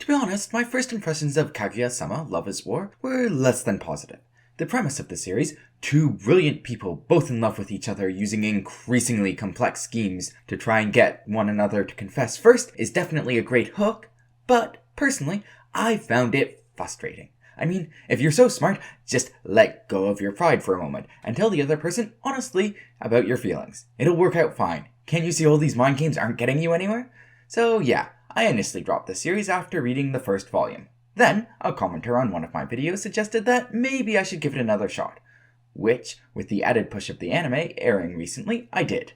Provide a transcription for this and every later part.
To be honest, my first impressions of Kaguya-sama, Love is War, were less than positive. The premise of the series, two brilliant people both in love with each other using increasingly complex schemes to try and get one another to confess first, is definitely a great hook, but personally, I found it frustrating. I mean, if you're so smart, just let go of your pride for a moment and tell the other person honestly about your feelings. It'll work out fine. Can't you see all these mind games aren't getting you anywhere? So yeah, I initially dropped the series after reading the first volume. Then, a commenter on one of my videos suggested that maybe I should give it another shot, which, with the added push of the anime airing recently, I did.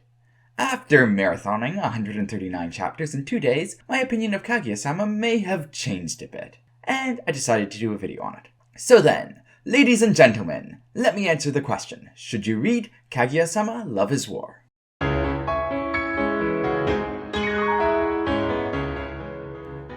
After marathoning 139 chapters in 2 days, my opinion of Kaguya-sama may have changed a bit, and I decided to do a video on it. So then, ladies and gentlemen, let me answer the question, should you read Kaguya-sama, Love is War?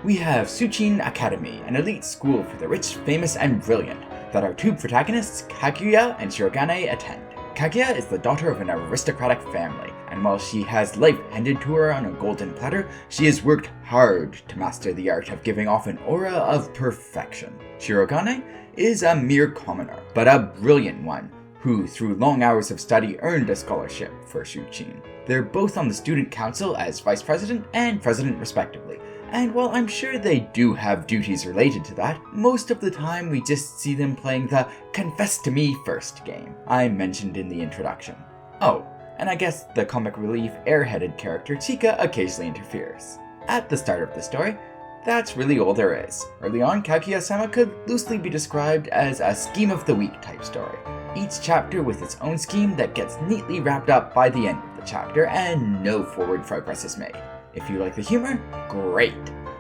We have Tsuchin Academy, an elite school for the rich, famous, and brilliant, that our two protagonists, Kaguya and Shirogane, attend. Kaguya is the daughter of an aristocratic family, and while she has life handed to her on a golden platter, she has worked hard to master the art of giving off an aura of perfection. Shirogane is a mere commoner, but a brilliant one, who through long hours of study earned a scholarship for Tsuchin. They're both on the student council as vice president and president respectively, and while I'm sure they do have duties related to that, most of the time we just see them playing the confess to me first game I mentioned in the introduction. Oh, and I guess the comic relief airheaded character Chika occasionally interferes. At the start of the story, that's really all there is. Early on, Kaguya-sama could loosely be described as a scheme of the week type story. Each chapter with its own scheme that gets neatly wrapped up by the end of the chapter and no forward progress is made. If you like the humor, great.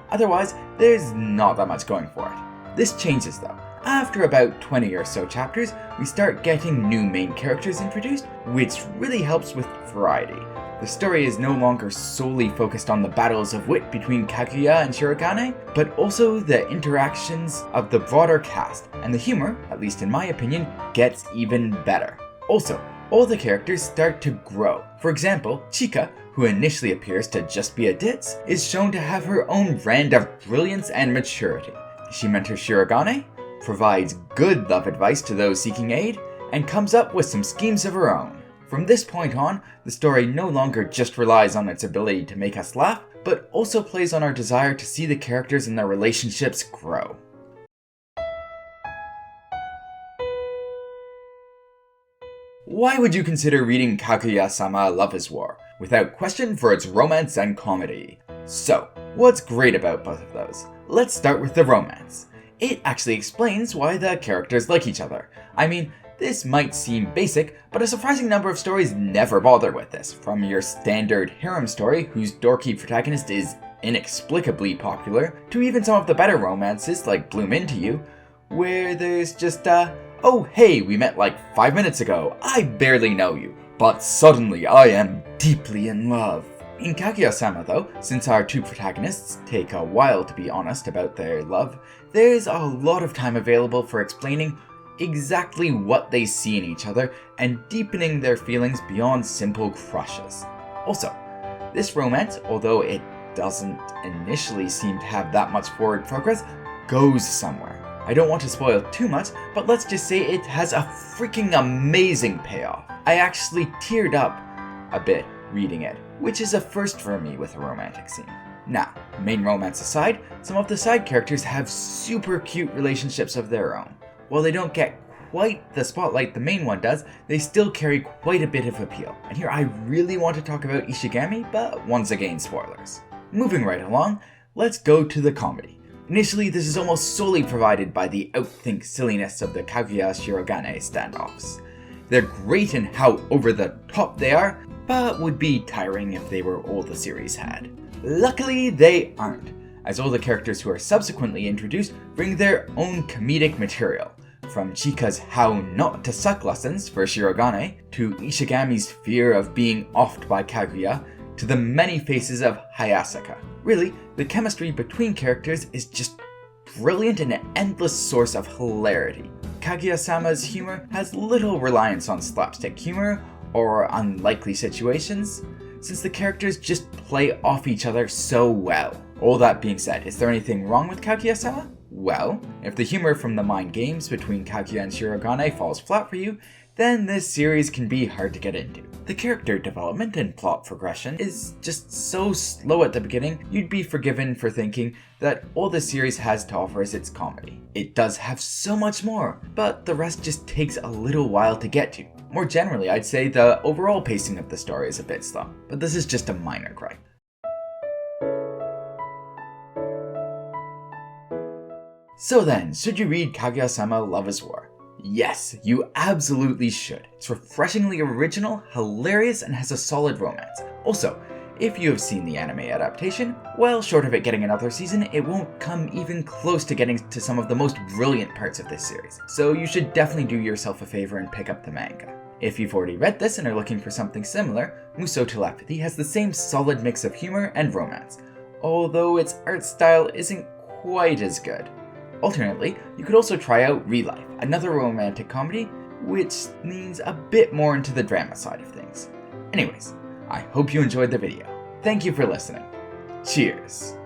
Otherwise, there's not that much going for it. This changes though. After about 20 or so chapters, we start getting new main characters introduced, which really helps with variety. The story is no longer solely focused on the battles of wit between Kaguya and Shirogane, but also the interactions of the broader cast, and the humor, at least in my opinion, gets even better. Also, all the characters start to grow. For example, Chika, who initially appears to just be a ditz, is shown to have her own brand of brilliance and maturity. She mentors Shirogane, provides good love advice to those seeking aid, and comes up with some schemes of her own. From this point on, the story no longer just relies on its ability to make us laugh, but also plays on our desire to see the characters and their relationships grow. Why would you consider reading Kaguya-sama, Love is War? Without question, for its romance and comedy. So, what's great about both of those? Let's start with the romance. It actually explains why the characters like each other. I mean, this might seem basic, but a surprising number of stories never bother with this, from your standard harem story whose dorky protagonist is inexplicably popular, to even some of the better romances like Bloom Into You, where there's just oh hey, we met like 5 minutes ago, I barely know you, but suddenly I am deeply in love. In Kaguya-sama though, since our two protagonists take a while to be honest about their love, there's a lot of time available for explaining exactly what they see in each other and deepening their feelings beyond simple crushes. Also, this romance, although it doesn't initially seem to have that much forward progress, goes somewhere. I don't want to spoil too much, but let's just say it has a freaking amazing payoff. I actually teared up a bit reading it, which is a first for me with a romantic scene. Now, main romance aside, some of the side characters have super cute relationships of their own. While they don't get quite the spotlight the main one does, they still carry quite a bit of appeal. And here I really want to talk about Ishigami, but once again spoilers. Moving right along, let's go to the comedy. Initially, this is almost solely provided by the outthink silliness of the Kaguya-Shirogane standoffs. They're great in how over the top they are, but would be tiring if they were all the series had. Luckily, they aren't, as all the characters who are subsequently introduced bring their own comedic material, from Chika's how not to suck lessons for Shirogane, to Ishigami's fear of being offed by Kaguya, to the many faces of Hayasaka. Really, the chemistry between characters is just brilliant and an endless source of hilarity. Kaguya-sama's humor has little reliance on slapstick humor or unlikely situations, since the characters just play off each other so well. All that being said, is there anything wrong with Kaguya-sama? Well, if the humor from the mind games between Kaguya and Shirogane falls flat for you, then this series can be hard to get into. The character development and plot progression is just so slow at the beginning, you'd be forgiven for thinking that all the series has to offer is its comedy. It does have so much more, but the rest just takes a little while to get to. More generally, I'd say the overall pacing of the story is a bit slow, but this is just a minor gripe. So then, should you read Kaguya-sama Love is War? Yes, you absolutely should. It's refreshingly original, hilarious, and has a solid romance. Also, if you have seen the anime adaptation, well, short of it getting another season, it won't come even close to getting to some of the most brilliant parts of this series. So you should definitely do yourself a favor and pick up the manga. If you've already read this and are looking for something similar, Muso Telepathy has the same solid mix of humor and romance, although its art style isn't quite as good. Alternately, you could also try out Relife, another romantic comedy, which leans a bit more into the drama side of things. Anyways, I hope you enjoyed the video. Thank you for listening. Cheers!